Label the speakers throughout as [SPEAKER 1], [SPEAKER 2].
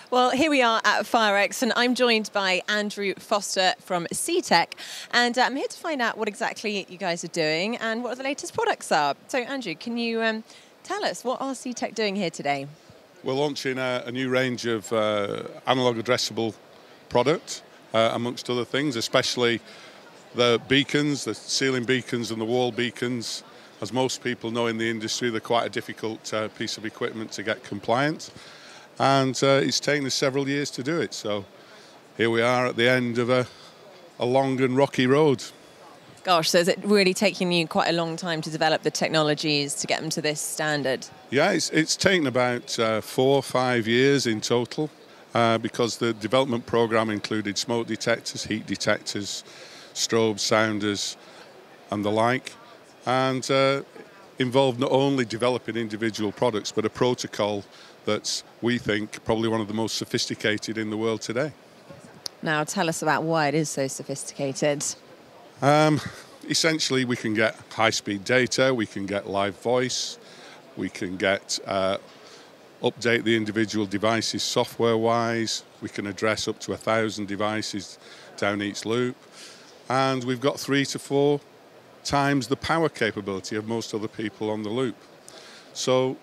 [SPEAKER 1] Well, here we are at FIREX, and I'm joined by Andrew Foster from C-TEC, and I'm here to find out what exactly you guys are doing and what the latest products are. So, Andrew, can you tell us, what are C-TEC doing here today?
[SPEAKER 2] We're launching a new range of analog addressable product, amongst other things, especially the beacons, the ceiling beacons and the wall beacons. As most people know in the industry, they're quite a difficult piece of equipment to get compliant. And it's taken us several years to do it. So here we are at the end of a long and rocky road.
[SPEAKER 1] Gosh, so is it really taking you quite a long time to develop the technologies to get them to this standard?
[SPEAKER 2] Yeah, it's taken about 4 or 5 years in total because the development program included smoke detectors, heat detectors, strobes, sounders and the like. And involved not only developing individual products, but a protocol that's, we think, probably one of the most sophisticated in the world today.
[SPEAKER 1] Now, tell us about why it is so sophisticated.
[SPEAKER 2] Essentially, we can get high-speed data, we can get live voice, we can get update the individual devices software-wise, we can address up to 1,000 devices down each loop, and we've got 3 to 4 times the power capability of most other people on the loop. So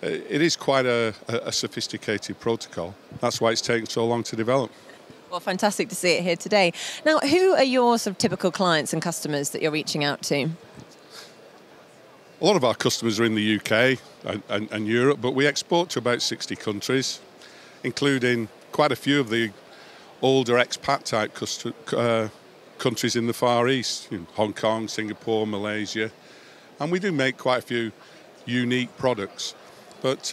[SPEAKER 2] it is quite a sophisticated protocol. That's why it's taken so long to develop.
[SPEAKER 1] Well, fantastic to see it here today. Now, who are your sort of typical clients and customers that you're reaching out to?
[SPEAKER 2] A lot of our customers are in the UK and Europe, but we export to about 60 countries, including quite a few of the older expat-type countries in the Far East, Hong Kong, Singapore, Malaysia. And we do make quite a few unique products. But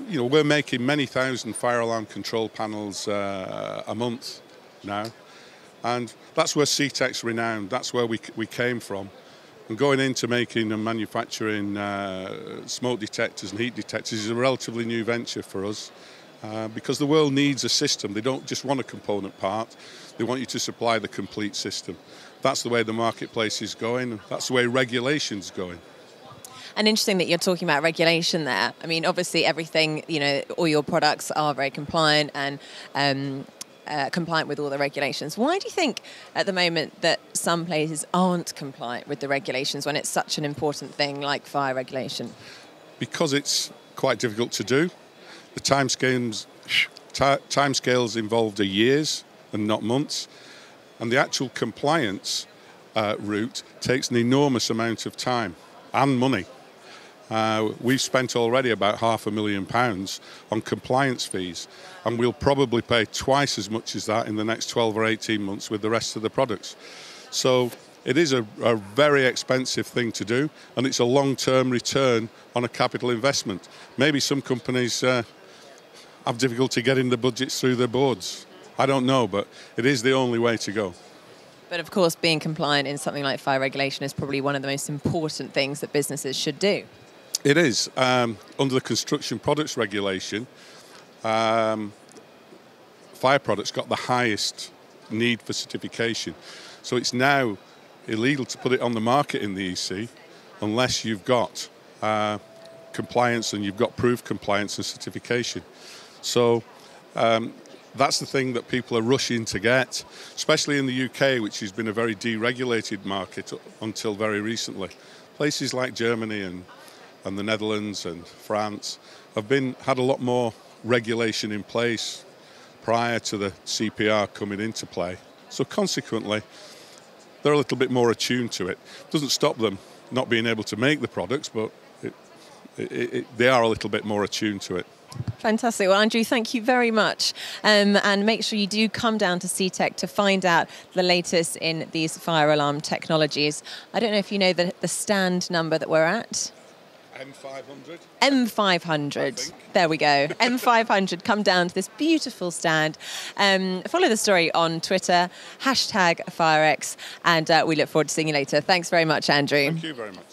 [SPEAKER 2] we're making many thousand fire alarm control panels a month now, and that's where C-TEC's renowned. That's where we came from. And going into making and manufacturing smoke detectors and heat detectors is a relatively new venture for us, because the world needs a system. They don't just want a component part. They want you to supply the complete system. That's the way the marketplace is going, and that's the way regulation's going.
[SPEAKER 1] And interesting that you're talking about regulation there. I mean, obviously everything, all your products are very compliant and compliant with all the regulations. Why do you think at the moment that some places aren't compliant with the regulations when it's such an important thing like fire regulation?
[SPEAKER 2] Because it's quite difficult to do. The timescales involved are years and not months. And the actual compliance route takes an enormous amount of time and money. We've spent already about £500,000 on compliance fees, and we'll probably pay twice as much as that in the next 12 or 18 months with the rest of the products. So it is a very expensive thing to do, and it's a long-term return on a capital investment. Maybe some companies have difficulty getting the budgets through their boards. I don't know, but it is the only way to go.
[SPEAKER 1] But of course, being compliant in something like fire regulation is probably one of the most important things that businesses should do.
[SPEAKER 2] It is. Under the construction products regulation, fire products got the highest need for certification. So it's now illegal to put it on the market in the EC unless you've got compliance and you've got proof compliance and certification. So that's the thing that people are rushing to get, especially in the UK, which has been a very deregulated market until very recently. Places like Germany and the Netherlands and France have had a lot more regulation in place prior to the CPR coming into play. So consequently, they're a little bit more attuned to it. It doesn't stop them not being able to make the products, but they are a little bit more attuned to it.
[SPEAKER 1] Fantastic. Well, Andrew, thank you very much. And make sure you do come down to C-TEC to find out the latest in these fire alarm technologies. I don't know if you know the stand number that we're at.
[SPEAKER 2] M500?
[SPEAKER 1] M500. There we go. M500. Come down to this beautiful stand. Follow the story on Twitter, #FIREX, and we look forward to seeing you later. Thanks very much, Andrew.
[SPEAKER 2] Thank you very much.